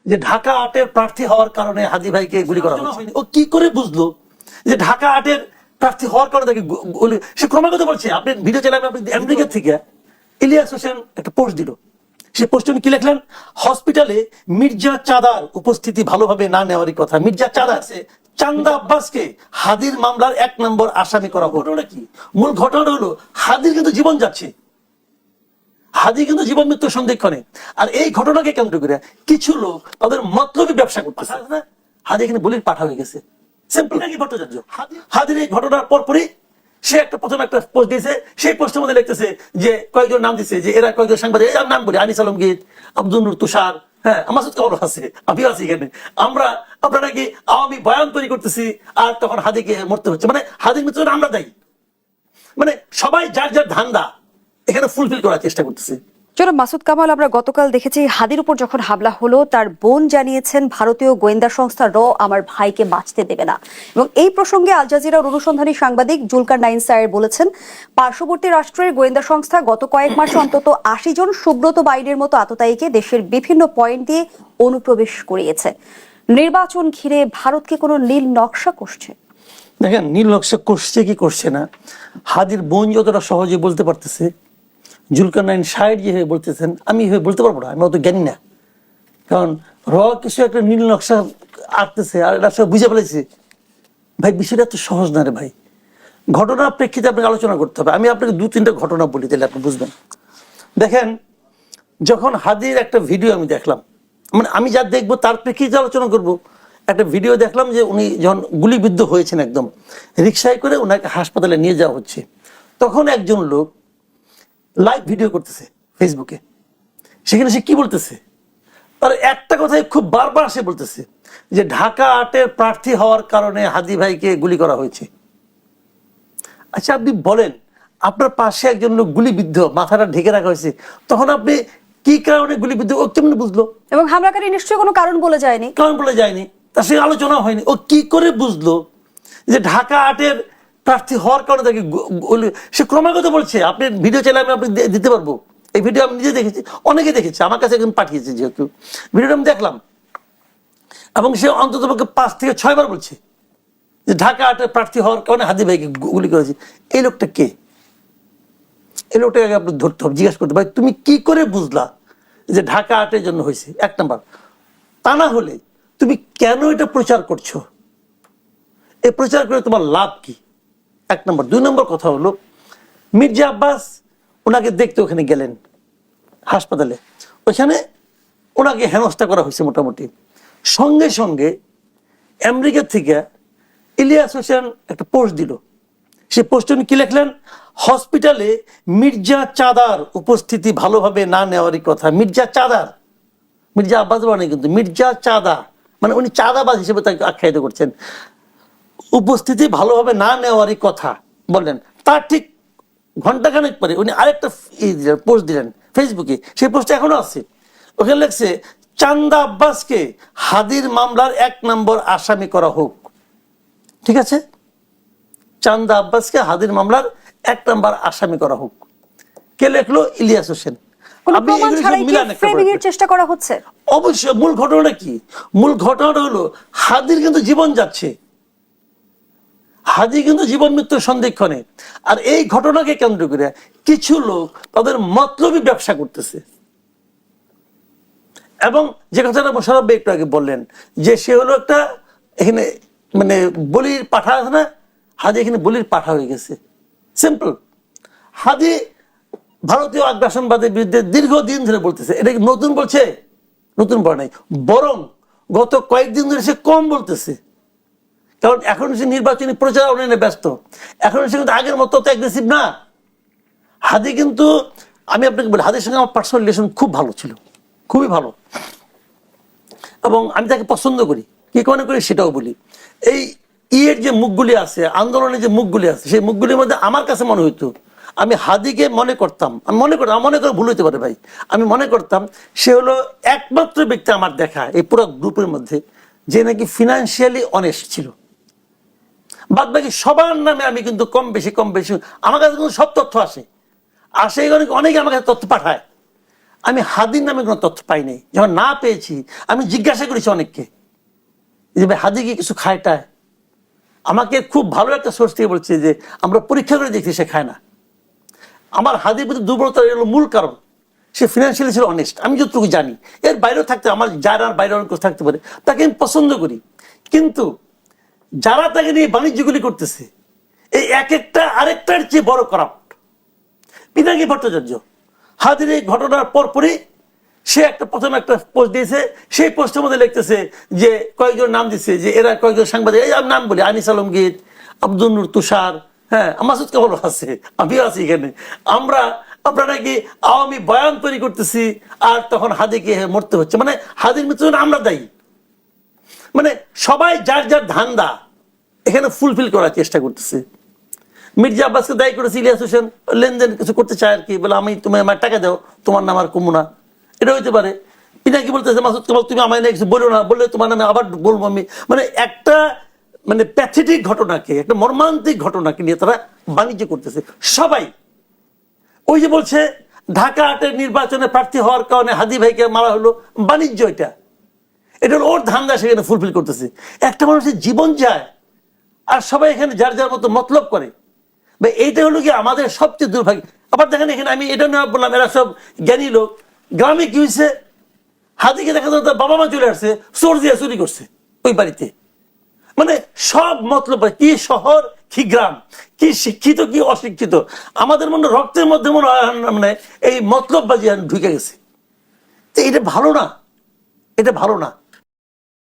যে ঢাকা আটের প্রার্থী হওয়ার কারণে হাদি ভাইকে গুলি করা হয়নি। ও কি করে বুঝলো যে ঢাকা আটের প্রার্থী হওয়ার কারণে তাকে গুলি? সে ক্রমাগত বলছে, আপনি ভিডিও চালাবেন, আপনি আমেরিকা থেকে ইলিয়াস হোসেন একটা পোস্ট দিল। সে পোস্টে উনি কি লিখলেন? হসপিটালে মির্জা চাঁদার উপস্থিতি ভালোভাবে না নেওয়ারই কথা। মির্জা চাঁদা আছে, চান্দা আব্বাসকে হাদির মামলার 1 নম্বর আসামি করা হলো। ঘটনা কি? মূল ঘটনা হলো হাদির কিন্তু জীবন যাচ্ছে, হাদি কিন্তু জীবন মৃত্যু সন্ধিক্ষণে। আর এই ঘটনাকে কেন্দ্র করে কিছু লোক তাদের মতলবী ব্যবসা করতেছে। হাদি এখানে বলির পাঠা হয়ে গেছে। সিম্পল নাকি ভট্টাচার্য হাদির এই ঘটনার পরপরই সে প্রথম একটা পোস্ট দিয়েছে। সেই পোস্টের মধ্যে লিখতেছে যে কয়েকজন নাম দিচ্ছে, যে এরা কয়েকজন সাংবাদিক, এর নাম বলি আনিস আলমগীর, আব্দুল নূর তুষার, হ্যাঁ মাসুদ কামাল আছে, আমিও আছি এখানে। আমরা নাকি আওয়ামী বয়ান তৈরি করতেছি, আর তখন হাদিকে মরতে হচ্ছে। মানে হাদির মৃত্যুর আমরা দায়ী। মানে সবাই যার যার ধান্দা এখানে ফুলফিল করার চেষ্টা করতেছে। জনাব মাসুদ কামাল, আমরা গতকাল দেখেছি হাদির উপর যখন হামলা হলো, তার বোন জানিয়েছেন ভারতীয় গোয়েন্দা সংস্থা র আমার ভাইকে বাঁচতে দেবে না। এবং এই প্রসঙ্গে আল জাজিরার অনুসন্ধানী সাংবাদিক জুলকার নাইন সায়ের বলেছেন, পার্শ্ববর্তী রাষ্ট্রের গোয়েন্দা সংস্থা গত কয়েক মাসে অন্তত 80 জন সুব্রত বাইরের মতো আততায়ীকে দেশের বিভিন্ন পয়েন্ট দিয়ে অনুপ্রবেশ করিয়েছে। নির্বাচন ঘিরে ভারতকে কোনো নীল নকশা করছে? দেখেন, নীল নকশা করছে কি করছে না, হাদির বোন যতটা সহজে বলতে পারতেছে, জুলকার নাইন সাহেব যেভাবে বলতেছেন, আমি এভাবে বলতে পারবো না, আমি অত জ্ঞানী না। কারণ কিছু একটা নীল নকশা আঁকতেছে আর এটা সব বুঝে ফেলেছে। ভাই, বিষয়টা এত সহজ না রে ভাই। ঘটনার প্রেক্ষিতে আপনাকে আলোচনা করতে হবে। আমি আপনাকে 2-3টা ঘটনা বলি, তাহলে আপনি বুঝবেন। দেখেন, যখন হাদির একটা ভিডিও আমি দেখলাম, মানে আমি যা দেখবো তার প্রেক্ষিতে আলোচনা করব। একটা ভিডিও দেখলাম যে উনি যখন গুলিবিদ্ধ হয়েছেন, একদম রিক্সায় করে ওনাকে হাসপাতালে নিয়ে যাওয়া হচ্ছে, তখন একজন লোক লাইভ ভিডিও করতেছে ফেসবুকে। সেখানে সে কি বলতেছে? তার একটা কথাই খুব বারবার সে বলতেছে যে ঢাকা আটের প্রার্থী হওয়ার কারণে হাদি ভাইকে গুলি করা হয়েছে। আচ্ছা, আপনি বলেন, আপনার পাশে একজন লোক গুলিবিদ্ধ, মাথাটা ঢেকে রাখা হয়েছে, তখন আপনি কি কারণে গুলিবিদ্ধ, ও কেমন বুঝলো? এবং হামলাকারী নিশ্চয়ই কোনো কারণ বলে যায়নি। কারণ বলে যায়নি, তার সঙ্গে আলোচনা হয়নি। ও কি করে বুঝলো যে ঢাকা আটের প্রার্থী হওয়ার কারণে তাকে সে ক্রমাগত বলছে, আপনি ভিডিও চাইলে আমি আপনি দিতে পারবো। এই ভিডিও আমি নিজে দেখেছি, অনেকে দেখেছে, আমার কাছে একজন পাঠিয়েছে, যেহেতু ভিডিওটা আমি দেখলাম। এবং সে অন্তত 5 থেকে 6 বার বলছে যে ঢাকা আটের প্রার্থী হওয়ার কারণে হাদি ভাইকে গুলি করেছে। এই লোকটা কে? এই লোকটাকে আগে আপনি ধরতে হবে, জিজ্ঞাসা করতে, ভাই তুমি কি করে বুঝলা যে ঢাকা আটের জন্য হয়েছে? 1 নাম্বার। তা না হলে তুমি কেন এটা প্রচার করছো? এই প্রচার করে তোমার লাভ কি? 1 নম্বর। 2 নম্বর কথা হলো, মির্জা আব্বাস ওনাকে দেখতে ওখানে গেলেন হাসপাতালে, ওখানে ওনাকে হেনস্থা করা হয়েছে মোটামুটি। সঙ্গে সঙ্গে আমেরিকা থেকে ইলিয়াস হোসেন একটা পোস্ট দিল। সে পোস্টে উনি কি লিখলেন? হসপিটালে মির্জা চাঁদার উপস্থিতি ভালোভাবে না নেওয়ারই কথা। মির্জা চাঁদার, মির্জা আব্বাস মানে কিন্তু মির্জা চাঁদা, মানে উনি চাঁদাবাজ হিসেবে তাকে আখ্যায়িত করছেন। উপস্থিতি ভালোভাবে না নেওয়ারই কথা বললেন। তার ঠিক ঘন্টাখানেক পরে উনি আরেকটা পোস্ট দিলেন ফেসবুকে। সেই পোস্ট এখনো আছে। ওখানে লেখছে, চান্দা আব্বাসকে হাদির মামলার 1 নম্বর আসামি করা হোক। ঠিক আছে, চান্দা আব্বাসকে হাদির মামলার 1 নম্বর আসামি করা হোক। কে লেখলো? ইলিয়াস হোসেন। চেষ্টা করা হচ্ছে। অবশ্যই। মূল ঘটনাটা কি? মূল ঘটনাটা হলো হাদির কিন্তু জীবন যাচ্ছে, হাদি কিন্তু জীবন মৃত্যুর সন্ধিক্ষণে। আর এই ঘটনাকে কেন্দ্র করে কিছু লোক তাদের মতলবী ব্যবসা করতেছে। এবং যে কথাটা মোশাররফ ভাই একটু আগে বললেন, যে সে হলো একটা এখানে মানে বলির পাঠা আছে না, হাদি এখানে বলির পাঠা হয়ে গেছে। সিম্পল। হাদি ভারতীয় আগ্রাসনবাদের বিরুদ্ধে দীর্ঘদিন ধরে বলতেছে। এটা কি নতুন বলছে? নতুন বলে নাই, বরং গত কয়েকদিন ধরে সে কম বলতেছে। কারণ এখন সে নির্বাচনী প্রচার অনেক ব্যস্ত। এখন সে কিন্তু আগের মতো তো অ্যাগ্রেসিভ না। হাদি কিন্তু, আমি আপনাকে বলি, হাদির সঙ্গে আমার পার্সোনাল রিলেশন খুব ভালো ছিল, খুবই ভালো। এবং আমি তাকে পছন্দ করি, কি কারণে করি সেটাও বলি। এই ইয়ের যে মুখগুলি আছে, আন্দোলনের যে মুখগুলি আছে, সেই মুখগুলির মধ্যে আমার কাছে মনে হইতো, আমি হাদিকে মনে করতাম, আমি মনে করে ভুল হইতে পারে ভাই, আমি মনে করতাম সে হলো একমাত্র ব্যক্তি আমার দেখা এই পুরো গ্রুপের মধ্যে যে নাকি ফিনান্সিয়ালি অনেস্ট ছিল। বাদ বাকি সবার নামে আমি কিন্তু কম বেশি আমার কাছে কিন্তু সব তথ্য আসে, অনেকে আমার কাছে তথ্য পাঠায়। আমি হাদির নামে কোনো তথ্য পাই নাই। যখন না পেয়েছি আমি জিজ্ঞাসা করেছি অনেককে যে ভাই হাদি কি কিছু খায় টায়? আমাকে খুব ভালো একটা সোর্স থেকে বলছে যে আমরা পরীক্ষা করে দেখছি সে খায় না। আমার হাদির প্রতি দুর্বলতার হলো মূল কারণ সে ফিনান্সিয়ালি ছিল অনেস্ট, আমি যতটুকু জানি। এর বাইরেও থাকতে আমার যারা বাইরে অনেক কিছু থাকতে পারে, তাকে আমি পছন্দ করি। কিন্তু যারা তাকে নিয়ে বাণিজ্যগুলি করতেছে এই এক একটা আরেকটার চেয়ে বড় করাপ্ট। পিনাকি ভট্টাচার্য হাদির এই ঘটনার পরপরই সে একটা প্রথমে একটা পোস্ট দিয়েছে, সেই পোস্টের মধ্যে লিখতেছে যে কয়েকজন নাম দিচ্ছে যে এরা কয়েকজন সাংবাদিক, এই নাম বলি আনিস আলমগীর, আব্দুল নূর তুষার, হ্যাঁ মাসুদ কামাল আছে, আমিও আছি এখানে। আমরা নাকি আওয়ামী বয়ান তৈরি করতেছি আর তখন হাদিকে মরতে হচ্ছে, মানে হাদির মৃত্যুর জন্য আমরা দায়ী। মানে সবাই যার যার ধান্দা এখানে ফুলফিল করার চেষ্টা করতেছে। মির্জা আব্বাসকে দায়ী করেছে ইলিয়াস হোসেন, লেনদেন কিছু করতে চায় আর কি, বলে আমি তুমি আমার টাকা দাও, তোমার নাম আর কমু না, এটা হইতে পারে। পিনাকি বলতেছে মাসুদ কামাল তুমি আমার কিছু বলো না, বললে তোমার নামে আবার বলবো আমি। মানে একটা মানে প্যাথেটিক ঘটনাকে, একটা মর্মান্তিক ঘটনাকে নিয়ে তারা বাণিজ্য করতেছে সবাই। ওই যে বলছে ঢাকা ৮-এর নির্বাচনে প্রার্থী হওয়ার কারণে হাদি ভাইকে মারা হলো, বাণিজ্য এটা হলো ওর ধান্দা, সেখানে ফুলফিল করতেছে। একটা মানুষের জীবন যায় আর সবাই এখানে যার যার মতো মতলব করে। এইটা হলো কি আমাদের সবচেয়ে দুর্ভাগ্য। আবার দেখেন এখানে আমি এটা নিয়ে বললাম এরা সব জ্ঞানী লোক, গ্রামে কি হয়েছে হাদিকে দেখা যাচ্ছে তার বাবা মা চলে আসছে, চোর দিয়ে চুরি করছে ওই বাড়িতে। মানে সব মতলব, কি শহর কি গ্রাম, কি শিক্ষিত কি অশিক্ষিত, আমাদের মনে রক্তের মধ্যে মনে হয় মানে এই মতলববাজি ঢুকে গেছে। এটা ভালো না, এটা ভালো না।